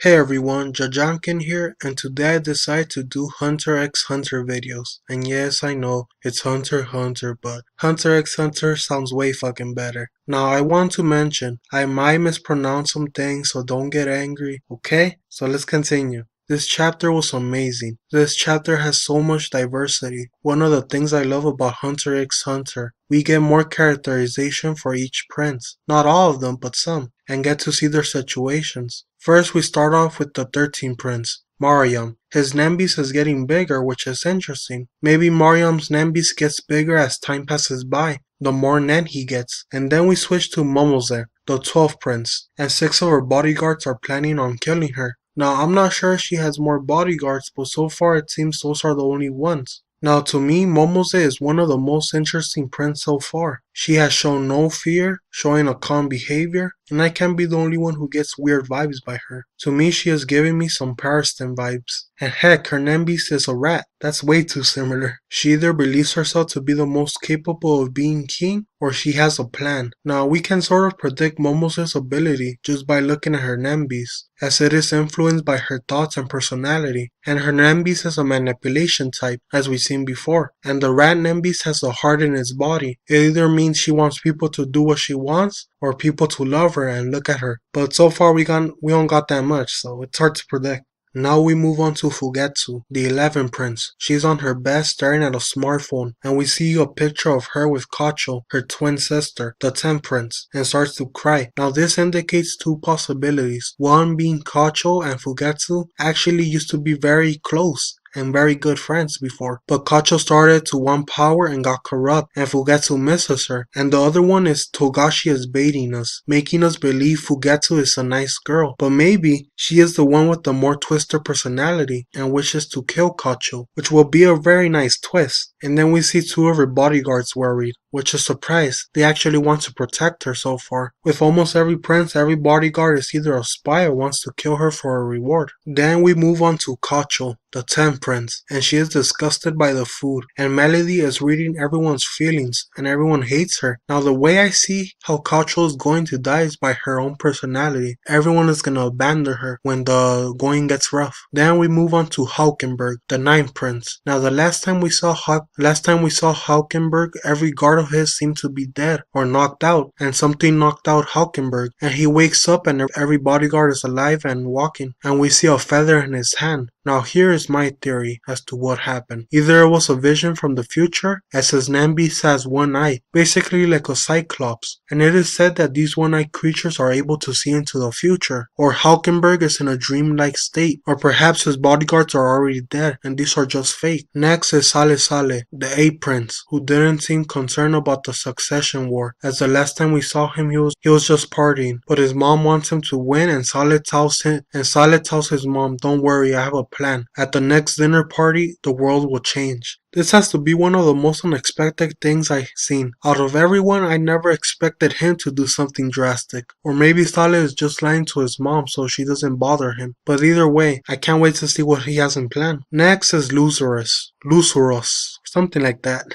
Hey everyone, Jajankin here, and today I decided to do Hunter x Hunter videos. And yes, I know, it's Hunter x Hunter, but Hunter x Hunter sounds way fucking better. Now I want to mention, I might mispronounce some things, so don't get angry, okay? So let's continue. This chapter was amazing. This chapter has so much diversity. One of the things I love about Hunter x Hunter, we get more characterization for each prince. Not all of them, but some, and get to see their situations. First, we start off with the 13th prince, Mariam. His Nembis is getting bigger, which is interesting. Maybe Mariam's Nembis gets bigger as time passes by, the more Nen he gets. And then we switch to Momose, the 12th prince, and 6 of her bodyguards are planning on killing her. Now, I'm not sure if she has more bodyguards, but so far it seems those are the only ones. Now, to me, Momose is one of the most interesting prints so far. She has shown no fear, showing a calm behavior, and I can't be the only one who gets weird vibes by her. To me, she is giving me some Pariston vibes. And heck, her Nembis is a rat. That's way too similar. She either believes herself to be the most capable of being king, or she has a plan. Now, we can sort of predict Momose's ability just by looking at her Nembis, as it is influenced by her thoughts and personality. And her Nembis is a manipulation type, as we've seen before. And the rat Nembis has a heart in its body. It either means she wants people to do what she wants, or people to love her and look at her. But so far we don't got that much, so it's hard to predict. Now we move on to Fugetsu, the 11th prince. She's on her bed staring at a smartphone, and we see a picture of her with Kacho, her twin sister, the 10th prince, and starts to cry. Now this indicates two possibilities. One being Kacho and Fugetsu actually used to be very close and very good friends before, but Kacho started to want power and got corrupt, and Fugetsu misses her. And the other one is Togashi is baiting us, making us believe Fugetsu is a nice girl, but maybe she is the one with the more twisted personality and wishes to kill Kacho, which will be a very nice twist. And then we see two of her bodyguards worried, which is a surprise. They actually want to protect her so far. With almost every prince, every bodyguard is either a spy or wants to kill her for a reward. Then we move on to Kacho, the 10th prince, and she is disgusted by the food, and Melody is reading everyone's feelings, and everyone hates her. Now the way I see how Kacho is going to die is by her own personality. Everyone is gonna abandon her when the going gets rough. Then we move on to Haukenberg, the 9th prince. Now the last time we saw Haukenberg, every guard of his seemed to be dead or knocked out, and something knocked out Haukenberg, and he wakes up and every bodyguard is alive and walking, and we see a feather in his hand. Now here is my theory as to what happened. Either it was a vision from the future, as his Nembis has one eye, basically like a cyclops, and it is said that these one-eyed creatures are able to see into the future, or Haukenberg is in a dreamlike state, or perhaps his bodyguards are already dead and these are just fake. Next is Sale Sale, the 8th prince, who didn't seem concerned about the succession war, as the last time we saw him he was just partying, but his mom wants him to win, and Sale tells his mom, "Don't worry, I have a plan. At the next dinner party, the world will change." This has to be one of the most unexpected things I've seen. Out of everyone, I never expected him to do something drastic. Or maybe Sale is just lying to his mom so she doesn't bother him. But either way, I can't wait to see what he has in plan. Next is Lucerus, something like that,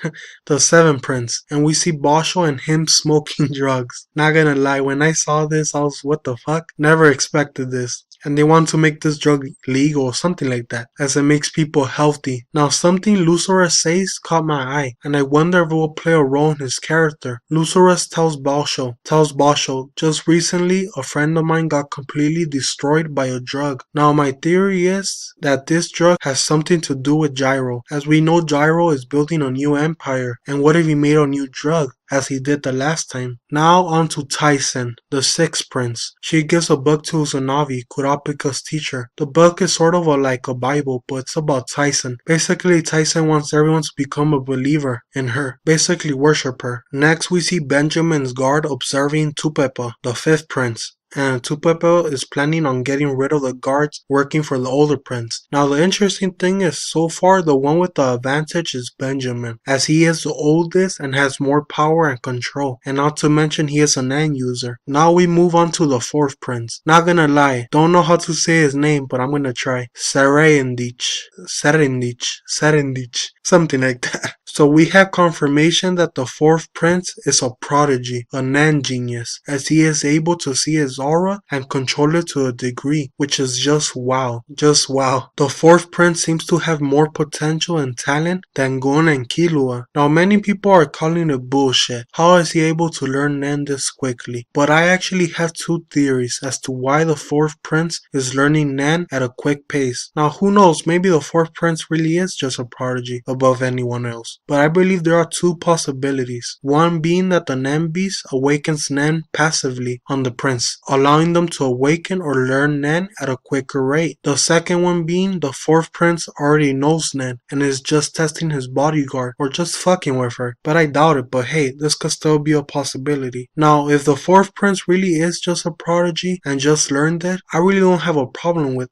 the 7th prince, and we see Basho and him smoking drugs. Not gonna lie, when I saw this, I was, what the fuck? Never expected this. And they want to make this drug legal or something like that, as it makes people healthy. Now something Lucerus says caught my eye, and I wonder if it will play a role in his character. Lucerus tells Basho, just recently a friend of mine got completely destroyed by a drug. Now my theory is that this drug has something to do with Gyro, as we know Gyro is building a new empire, and what if he made a new drug, as he did the last time? Now on to Tyson, the 6th prince. She gives a book to Uzanavi, Kurapika's teacher. The book is sort of like a Bible, but it's about Tyson. Basically, Tyson wants everyone to become a believer in her, basically worship her. Next, we see Benjamin's guard observing Tupepa, the 5th prince, and Tupepa is planning on getting rid of the guards working for the older prince. Now the interesting thing is, so far the one with the advantage is Benjamin, as he is the oldest and has more power and control, and not to mention he is an end user. Now we move on to the 4th prince. Not gonna lie, don't know how to say his name, but I'm gonna try. Tserriednich, something like that. So we have confirmation that the fourth prince is a prodigy, a Nan genius, as he is able to see his aura and control it to a degree, which is just wow, just wow. The fourth prince seems to have more potential and talent than Gon and Killua. Now many people are calling it bullshit. How is he able to learn Nen this quickly? But I actually have two theories as to why the fourth prince is learning Nen at a quick pace. Now who knows, maybe the fourth prince really is just a prodigy above anyone else. But I believe there are two possibilities. One being that the Nen beast awakens Nen passively on the prince, allowing them to awaken or learn Nen at a quicker rate. The second one being the fourth prince already knows Nen and is just testing his bodyguard or just fucking with her. But I doubt it, but hey, this could still be a possibility. Now, if the fourth prince really is just a prodigy and just learned it, I really don't have a problem with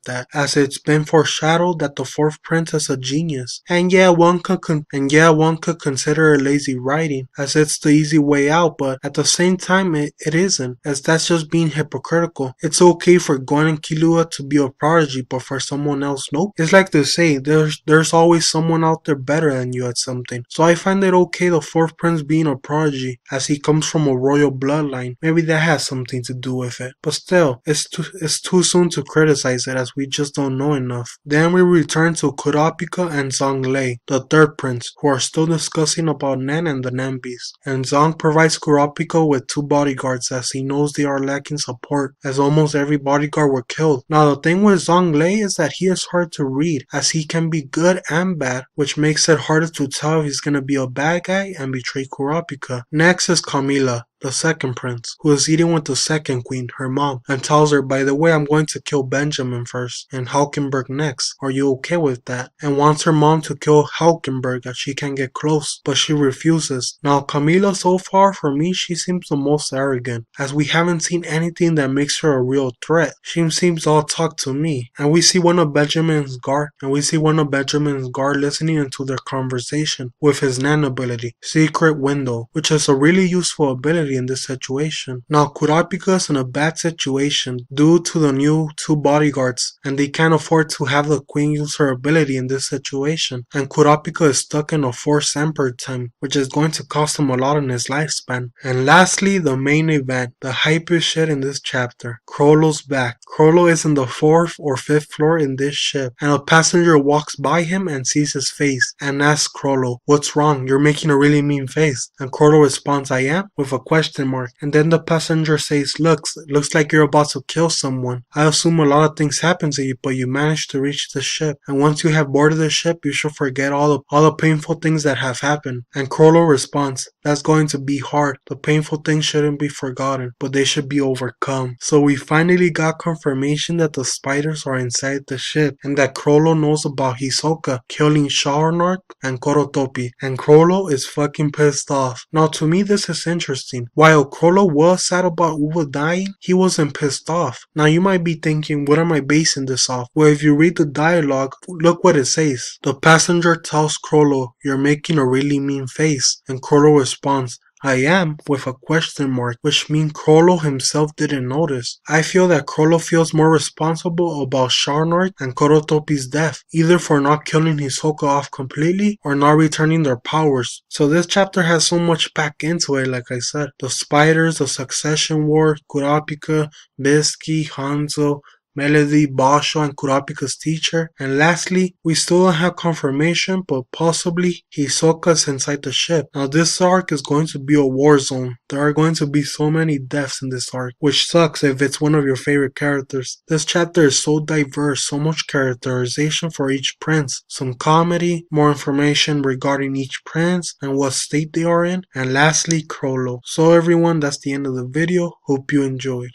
that, as it's been foreshadowed that the fourth prince is a genius. And yeah, one could consider it lazy writing, as it's the easy way out, but at the same time it isn't, as that's just being hypocritical. It's okay for Gon and Killua to be a prodigy, but for someone else, nope. It's like they say, there's always someone out there better than you at something. So I find it okay the fourth prince being a prodigy, as he comes from a royal bloodline. Maybe that has something to do with it. But still, it's too soon to criticize it, as we just don't know enough. Then we return to Kurapika and Zhonglei, the third prince, who are still discussing about Nen and the Nen beast. And Zhong provides Kurapika with two bodyguards, as he knows they are lacking support, as almost every bodyguard were killed. Now the thing with Zhonglei is that he is hard to read, as he can be good and bad, which makes it harder to tell if he's gonna be a bad guy and betray Kurapika. Next is Camila, the second prince, who is eating with the second queen, her mom, and tells her, by the way, I'm going to kill Benjamin first and Hulkenberg next. Are you okay with that? And wants her mom to kill Hulkenberg as she can get close, but she refuses. Now Camila, so far for me, she seems the most arrogant, as we haven't seen anything that makes her a real threat. She seems all talk to me, and we see one of Benjamin's guard listening into their conversation with his Nan ability, Secret Window, which is a really useful ability in this situation. Now Kurapika is in a bad situation due to the new two bodyguards, and they can't afford to have the queen use her ability in this situation, and Kurapika is stuck in a forced emperor time, which is going to cost him a lot in his lifespan. And lastly, the main event, the hypest shit in this chapter. Chrollo's back. Chrollo is in the 4th or 5th floor in this ship, and a passenger walks by him and sees his face and asks Chrollo, what's wrong? You're making a really mean face. And Chrollo responds, I am? With a question mark. And then the passenger says, looks like you're about to kill someone. I assume a lot of things happen to you, but you managed to reach the ship. And once you have boarded the ship, you should forget all the painful things that have happened. And Chrollo responds, that's going to be hard. The painful things shouldn't be forgotten, but they should be overcome. So we finally got confirmation that the spiders are inside the ship, and that Chrollo knows about Hisoka killing Sharnark and Korotopi, and Chrollo is fucking pissed off. Now to me this is interesting. While Chrollo was sad about Uva dying, he wasn't pissed off. Now you might be thinking, what am I basing this off? Well, if you read the dialogue, look what it says. The passenger tells Chrollo, you're making a really mean face, and Chrollo responds, I am, with a question mark, which means Chrollo himself didn't notice. I feel that Chrollo feels more responsible about Sharnark and Korotopi's death, either for not killing Hisoka off completely or not returning their powers. So this chapter has so much packed into it, like I said. The spiders, the succession war, Kurapika, Bisky, Hanzo, Melody, Basho, and Kurapika's teacher. And lastly, we still don't have confirmation, but possibly Hisoka's inside the ship. Now this arc is going to be a war zone. There are going to be so many deaths in this arc, which sucks if it's one of your favorite characters. This chapter is so diverse, so much characterization for each prince, some comedy, more information regarding each prince and what state they are in, and lastly Chrollo. So everyone, that's the end of the video. Hope you enjoyed.